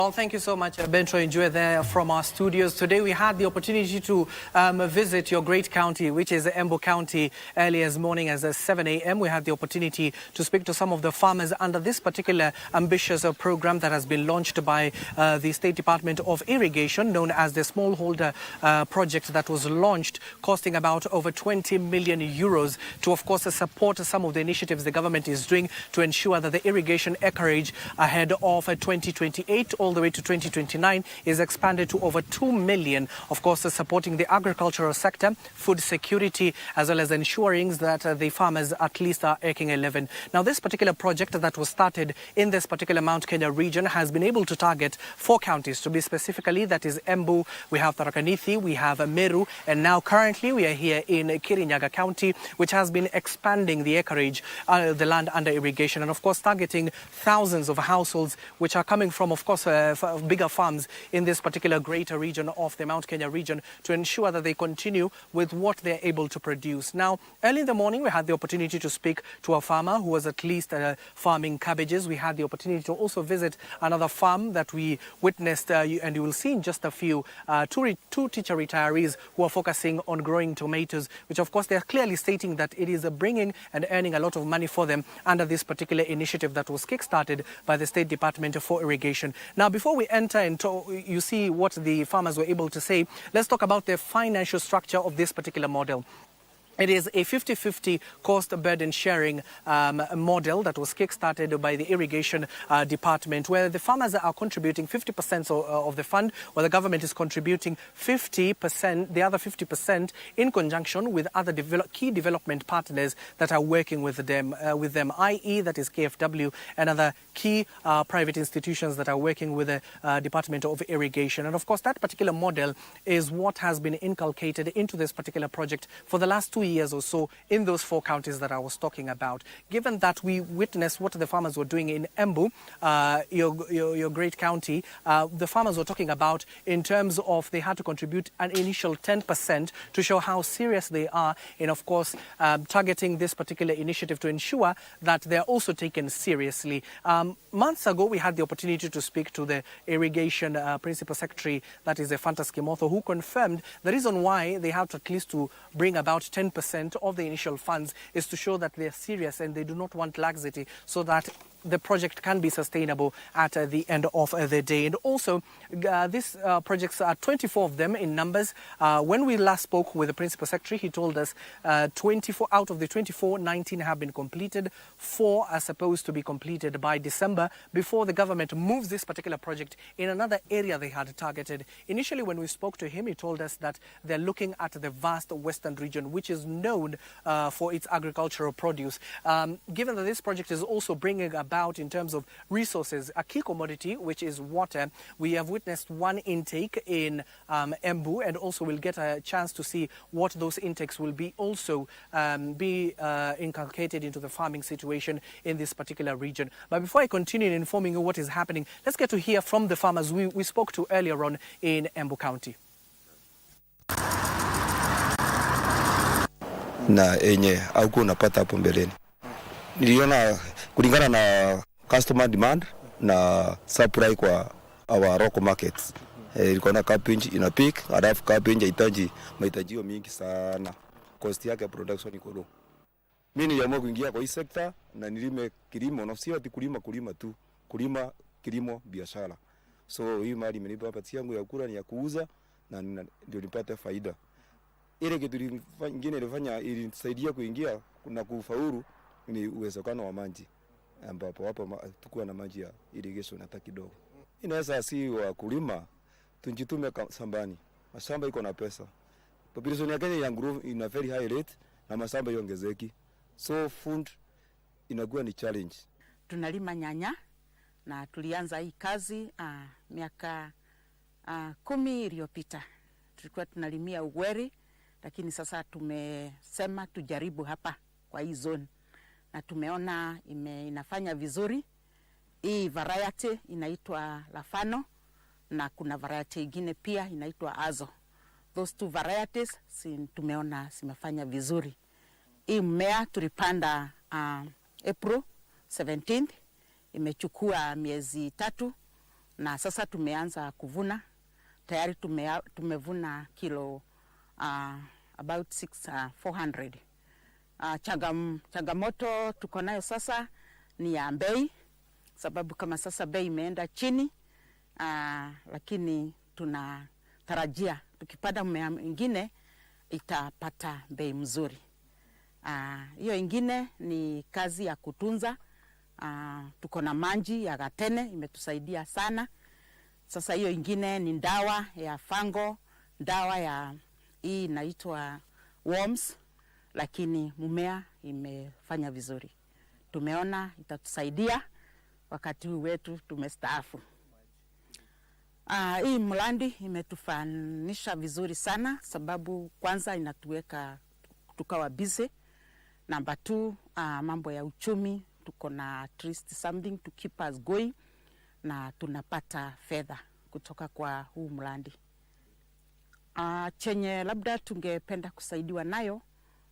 Well, thank you so much, Bentro Njue there from our studios. Today we had the opportunity to visit your great county, which is Embu County, early as morning as 7 a.m. We had the opportunity to speak to some of the farmers under this particular ambitious program that has been launched by the State Department of Irrigation, known as the Smallholder project that was launched, costing about over 20 million euros to, of course, support some of the initiatives the government is doing to ensure that the irrigation acreage ahead of 2028 all the way to 2029 is expanded to over 2 million, of course, supporting the agricultural sector, food security, as well as ensuring that the farmers at least are making a living. Now, this particular project that was started in this particular Mount Kenya region has been able to target 4 counties, to be specifically, that is Embu, we have Tharaka Nithi, we have Meru, and now currently we are here in Kirinyaga County, which has been expanding the acreage, the land under irrigation, and of course targeting thousands of households which are coming from, of course, bigger farms in this particular greater region of the Mount Kenya region, to ensure that they continue with what they're able to produce. Now, early in the morning, we had the opportunity to speak to a farmer who was at least farming cabbages. We had the opportunity to also visit another farm that we witnessed, and you will see in just a few, two teacher retirees who are focusing on growing tomatoes, which of course they're clearly stating that it is bringing and earning a lot of money for them under this particular initiative that was kick-started by the State Department for Irrigation. Now, before we enter into you see what the farmers were able to say, let's talk about the financial structure of this particular model. It is a 50-50 cost burden sharing model that was kick-started by the Irrigation Department, where the farmers are contributing 50% of the fund, while the government is contributing 50%, the other 50% in conjunction with other key development partners that are working with them, i.e. that is KFW and other key private institutions that are working with the Department of Irrigation. And of course, that particular model is what has been inculcated into this particular project for the last 2 years or so in those 4 counties that I was talking about. Given that we witnessed what the farmers were doing in Embu, your great county, the farmers were talking about in terms of they had to contribute an initial 10% to show how serious they are in, of course, targeting this particular initiative to ensure that they're also taken seriously. Months ago, we had the opportunity to speak to the Irrigation Principal Secretary, that is Fantas Kimotho, who confirmed the reason why they have to at least to bring about 10% of the initial funds is to show that they're serious and they do not want laxity, so that the project can be sustainable at the end of the day. And also, these projects are 24 of them in numbers. When we last spoke with the Principal Secretary, he told us 24 out of the 24, 19 have been completed. 4 are supposed to be completed by December before the government moves this particular project in another area they had targeted. Initially, when we spoke to him, he told us that they're looking at the vast western region, which is known for its agricultural produce. Given that this project is also bringing about in terms of resources, a key commodity, which is water. We have witnessed one intake in Embu, and also we'll get a chance to see what those intakes will be also be inculcated into the farming situation in this particular region. But before I continue in informing you what is happening, let's get to hear from the farmers we spoke to earlier on in Embu County. Na enye au napata hapo mbeleni niliona kulingana na customer demand na supply kwa our local markets. Ilikuwa na cabbage ina peak, alafu cabbage inahitaji mahitaji mingi sana, cost yake ya production iko low. Mimi niliamua kuingia kwa hii sector na nilime kilimo, na sio ati kulima tu, kilimo biashara. So hii mali imenipa hapa yangu ya kula ni ya kuuza na ndio nipate faida. Ile kitu nyingine ilifanya ilinisaidia kuingia na kufaulu ni uwezekano wa maji, ambapo hapo tukua na maji ya irrigation hata kidogo. Inaweza si wa kulima tunjitume shambani, mashamba iko na pesa. Population ya Kenya ya grow in a very high rate na mashamba iongezeki, so food inakuwa ni challenge. Tunalima nyanya na tulianza hii kazi miaka 10 iliyopita. Tulikuwa tunalimia Ugweri, lakini sasa tumesema tujaribu hapa kwa hii zone, na tumeona inafanya vizuri. Hii variety inaitwa Lafano na kuna variety ingine pia inaitwa Azo. Those 2 varieties tumeona zimefanya vizuri. Hii mmea tulipanda April 17th, imechukua miezi 3 na sasa tumeanza kuvuna. Tayari tumevuna kilo about 400. Changamoto tuko nayo sasa ni ya bei, sababu kama sasa bei imeenda chini, lakini tunatarajia tukipanda mmea mwingine itapata bei mzuri. Hiyo ingine ni kazi ya kutunza. Tuko na maji ya gatene, imetusaidia sana. Sasa hiyo ingine ni dawa ya fango, dawa ya hii inaitwa worms, lakini mmea imefanya vizuri. Tumeona itatusaidia wakati wetu tumestaafu. Hii mradi imetufanisha vizuri sana, sababu kwanza inatuweka tukawa busy. Number 2, mambo ya uchumi, tuko na at least something to keep us going, na tunapata fedha kutoka kwa huu mradi. Chenye labda tungependa kusaidiwa nayo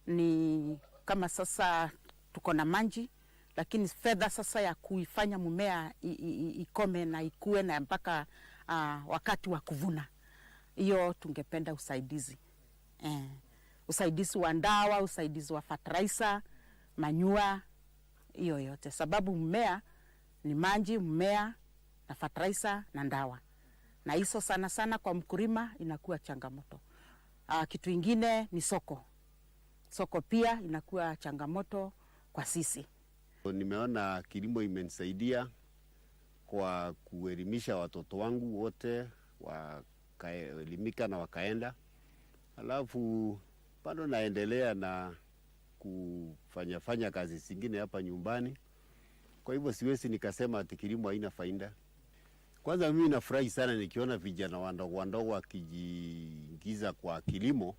ni kama sasa tuko na maji, lakini fedha sasa ya kuifanya mmea ikome na ikue na mpaka wakati wa kuvuna. Hiyo tungependa usaidizi. Usaidizi wa dawa, usaidizi wa fertilizer, manure, hiyo yote. Sababu mmea ni maji, mmea na fertilizer na dawa. Na hizo sana sana kwa mkulima inakuwa changamoto. Kitu ingine ni soko. Soko pia inakuwa changamoto kwa sisi. Nimeona kilimo imenisaidia kwa kuelimisha watoto wangu wote, wakaelimika na wakaenda. Alafu bado naendelea na kufanya kazi zingine hapa nyumbani. Kwa hivyo siwezi nikasema ati kilimo haina faida. Kwanza mimi nafurahi sana nikiona vijana wadogo wakijiingiza kwa kilimo,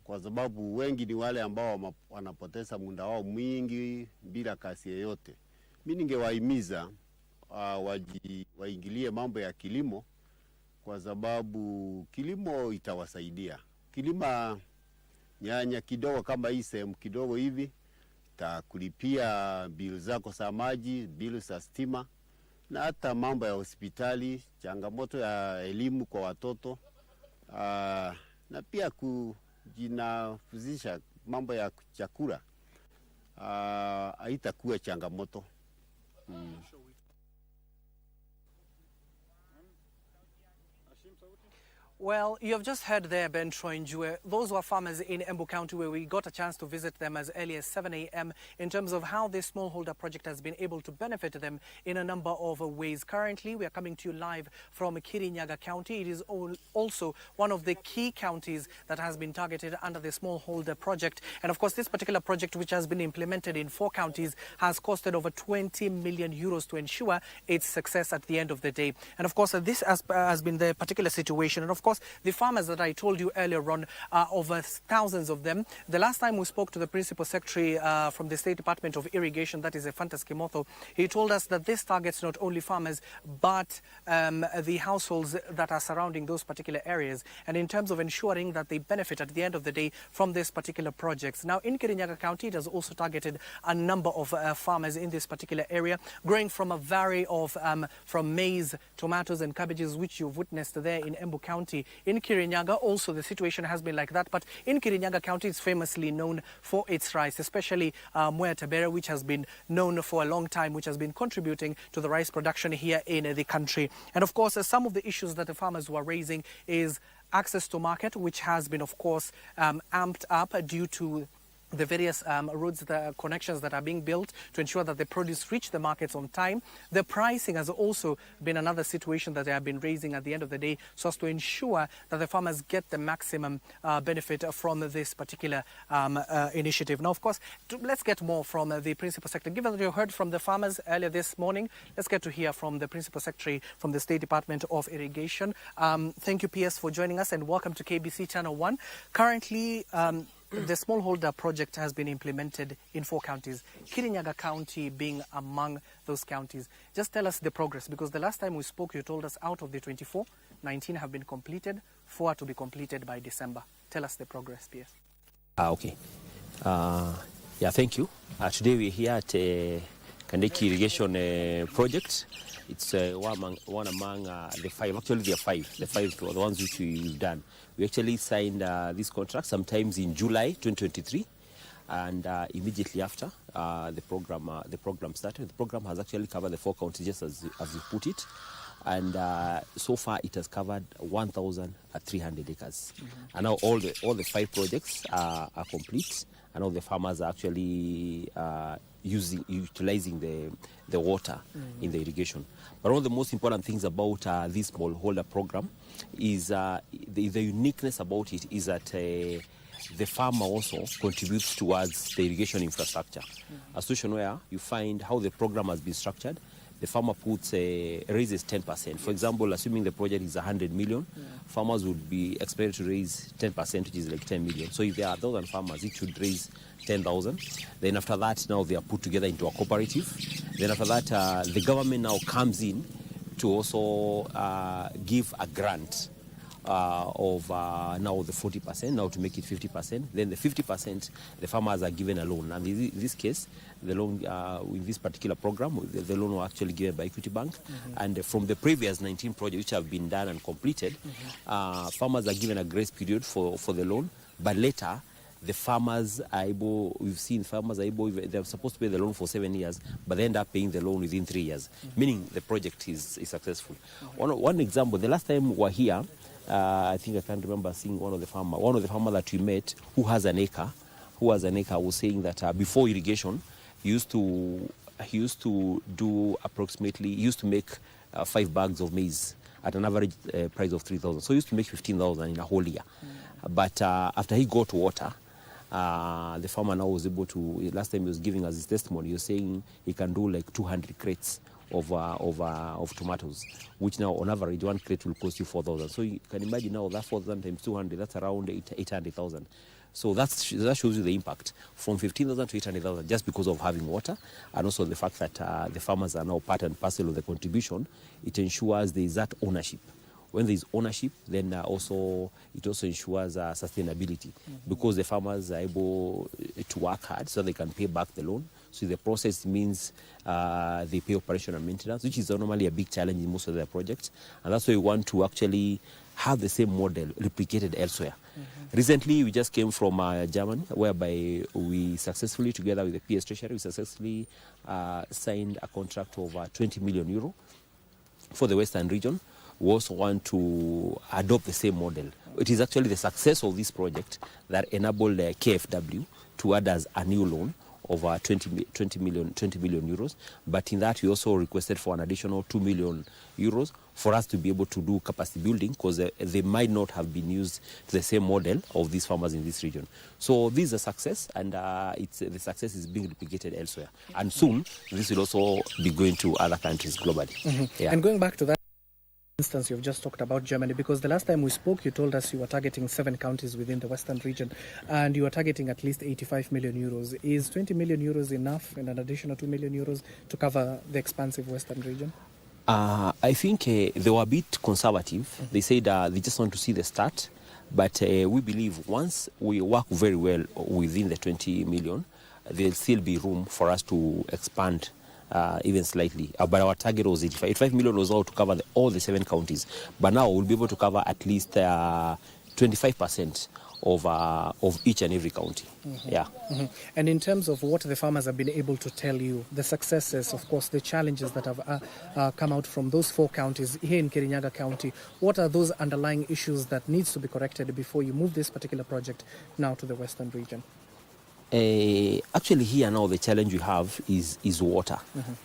kwa sababu wengi ni wale ambao wanapoteza muda wao mwingi bila kazi yoyote. Mimi ningewahimiza waingilie mambo ya kilimo, kwa sababu kilimo itawasaidia. Kilima nyanya kidogo kama hii sehemu kidogo hivi, itakulipia bill zako za maji, bill za stima, na hata mambo ya hospitali, changamoto ya elimu kwa watoto, na pia kujinafuzisha mambo ya chakula, haitakuwa changamoto. Well, you have just heard there, Ben Troy Njue. Those were farmers in Embu County where we got a chance to visit them as early as 7 a.m. in terms of how this smallholder project has been able to benefit them in a number of ways. Currently, we are coming to you live from Kirinyaga County. It is also one of the key counties that has been targeted under the smallholder project. And of course, this particular project, which has been implemented in 4 counties, has costed over 20 million euros to ensure its success at the end of the day. And of course, this has been the particular situation. And of course, the farmers that I told you earlier on are over thousands of them. The last time we spoke to the Principal Secretary from the State Department of Irrigation, that is Fantas Kimotho, he told us that this targets not only farmers but the households that are surrounding those particular areas, and in terms of ensuring that they benefit at the end of the day from this particular projects. Now, in Kirinyaga County, it has also targeted a number of farmers in this particular area, growing from a variety of from maize, tomatoes and cabbages, which you've witnessed there in Embu County. In Kirinyaga, also the situation has been like that, but in Kirinyaga County, it's famously known for its rice, especially Mwea Tabera, which has been known for a long time, which has been contributing to the rice production here in the country. And of course, some of the issues that the farmers were raising is access to market, which has been, of course, amped up due to the various roads, the connections that are being built to ensure that the produce reach the markets on time. The pricing has also been another situation that they have been raising at the end of the day, so as to ensure that the farmers get the maximum benefit from this particular initiative. Now, of course, let's get more from the Principal Secretary. Given that you heard from the farmers earlier this morning, let's get to hear from the Principal Secretary from the State Department of Irrigation. Thank you, PS, for joining us, and welcome to KBC Channel 1. Currently, the smallholder project has been implemented in 4 counties, Kirinyaga County being among those counties. Just tell us the progress, because the last time we spoke, you told us out of the 24, 19 have been completed, 4 are to be completed by December. Tell us the progress, PS. Okay. Yeah, thank you. Today we're here at Kandeki Irrigation project. It's one among the five. Actually, there are five. The five are the ones which we've done. We actually signed this contract sometimes in July 2023, and immediately after the program started. The program has actually covered the 4 counties, just as you put it, and so far it has covered 1,300 acres. And now all the 5 projects are complete, and all the farmers are actually utilizing the water in the irrigation. But one of the most important things about this smallholder program is the uniqueness about it is that the farmer also contributes towards the irrigation infrastructure. A situation where you find how the program has been structured, the farmer raises 10%. For example, assuming the project is 100 million, farmers would be expected to raise 10%, which is like 10 million. So if there are 1,000 farmers, each should raise 10,000. Then after that, now they are put together into a cooperative. Then after that, the government now comes in to also give a grant of now the 40%, now to make it 50%. Then the 50%, the farmers are given a loan. And in this case, the loan, in this particular program, the loan was actually given by Equity Bank. And from the previous 19 projects which have been done and completed, farmers are given a grace period for the loan. But later, the farmers are able, we've seen farmers are able, they're supposed to pay the loan for 7 years, but they end up paying the loan within 3 years, meaning the project is successful. One example, the last time we were here, I think I can't remember seeing one of the farmers that we met who has an acre, was saying that before irrigation, he used to do approximately, he used to make 5 bags of maize at an average price of 3,000. So he used to make 15,000 in a whole year. But after he got water, the farmer now was able to, last time he was giving us his testimony, he was saying he can do like 200 crates of tomatoes, which now on average 1 crate will cost you 4,000. So you can imagine now that 4,000 times 200, that's around 800,000. So that shows you the impact from 15,000 to 800,000 just because of having water, and also the fact that the farmers are now part and parcel of the contribution. It ensures there is that ownership. When there is ownership, then it also ensures sustainability, because the farmers are able to work hard so they can pay back the loan. So the process means they pay operation and maintenance, which is normally a big challenge in most of their projects. And that's why we want to actually have the same model replicated elsewhere. Recently, we just came from Germany, whereby we successfully, together with the PS Treasury, we successfully signed a contract of 20 million euro for the Western region. We also want to adopt the same model. It is actually the success of this project that enabled KFW to add us a new loan of 20 million euros. But in that, we also requested for an additional 2 million euros for us to be able to do capacity building, because they might not have been used to the same model of these farmers in this region. So this is a success, and the success is being replicated elsewhere. And soon, this will also be going to other countries globally. Yeah. And going back to that instance, you've just talked about Germany, because the last time we spoke, you told us you were targeting 7 counties within the Western region, and you are targeting at least 85 million euros. Is 20 million euros enough, and an additional 2 million euros to cover the expansive Western region? I think they were a bit conservative. They said they just want to see the start, but we believe once we work very well within the 20 million, there'll still be room for us to expand even slightly. But our target was 85. 85 million was all to cover all the 7 counties. But now we'll be able to cover at least 25% of each and every county. Yeah. And in terms of what the farmers have been able to tell you, the successes, of course, the challenges that have come out from those 4 counties here in Kirinyaga County, what are those underlying issues that needs to be corrected before you move this particular project now to the Western region? Actually, here now the challenge we have is water,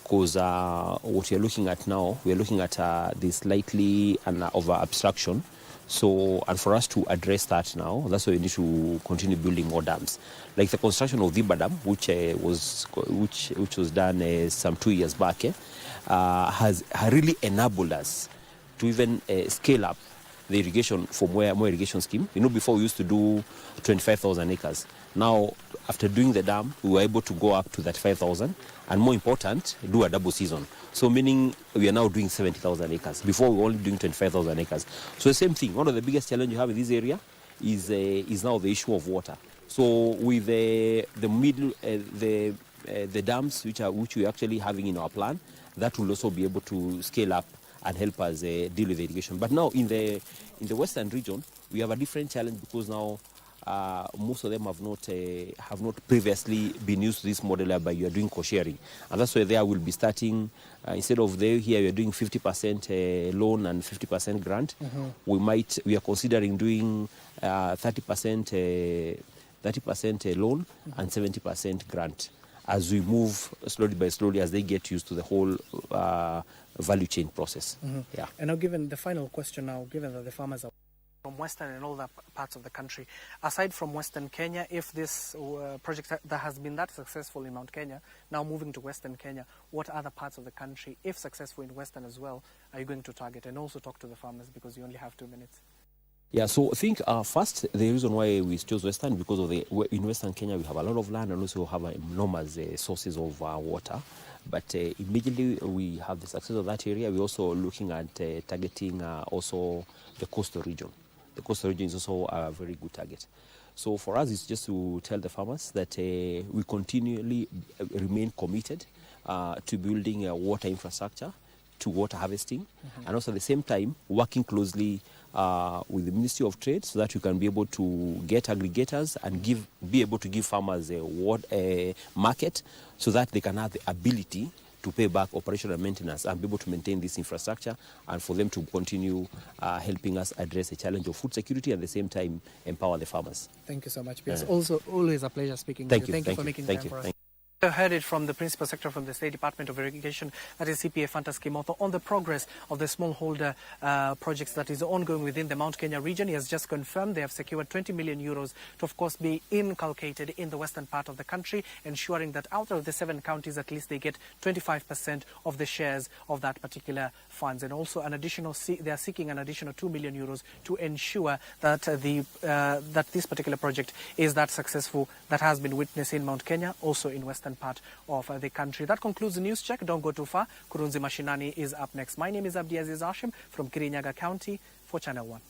because what we're looking at now, we're looking at the slightly over abstraction. So, and for us to address that now, that's why we need to continue building more dams, like the construction of Viba Dam, which was done some 2 years back, has really enabled us to even scale up the irrigation from more irrigation scheme. You know, before we used to do 25,000 acres. Now, after doing the dam, we were able to go up to that 5,000, and more important, do a double season. So meaning we are now doing 70,000 acres. Before we were only doing 25,000 acres. So the same thing. One of the biggest challenges you have in this area is now the issue of water. So with the the dams which we're actually having in our plan, that will also be able to scale up and help us deal with irrigation. But now in the western region, we have a different challenge because now most of them have not previously been used to this model whereby you are doing co-sharing, and that's why there will be starting instead of here we are doing 50% loan and 50% grant. We are considering doing 30% loan and 70% grant as we move slowly by slowly as they get used to the whole value chain process. Yeah. And now, given the final question now, given that the farmers are from western and all the parts of the country, aside from western Kenya, if this project that has been that successful in Mount Kenya, now moving to western Kenya, what other parts of the country, if successful in western as well, are you going to target? And also talk to the farmers because you only have 2 minutes. Yeah, so I think first, the reason why we chose Western, because of in Western Kenya we have a lot of land and also have enormous sources of water. But immediately we have the success of that area, we're also looking at targeting also the coastal region. The coastal region is also a very good target. So for us, it's just to tell the farmers that we continually remain committed to building a water infrastructure, to water harvesting, and also at the same time working closely with the Ministry of Trade so that we can be able to get aggregators and be able to give farmers a market so that they can have the ability to pay back operational maintenance and be able to maintain this infrastructure and for them to continue helping us address the challenge of food security and at the same time empower the farmers. Thank you so much. It's also always a pleasure speaking with you. Thank you for making time for us. I heard it from the Principal Secretary from the State Department of Irrigation, that is CPA Fantas Kimoto, on the progress of the smallholder projects that is ongoing within the Mount Kenya region. He has just confirmed they have secured 20 million euros to, of course, be inculcated in the western part of the country, ensuring that out of the 7 counties, at least they get 25% of the shares of that particular funds. And also an additional, they are seeking an additional 2 million euros to ensure that that this particular project is that successful that has been witnessed in Mount Kenya, also in western part of the country. That concludes the news check. Don't go too far. Kurunzi Mashinani is up next. My name is Abdiaziz Hashim from Kirinyaga County for Channel 1.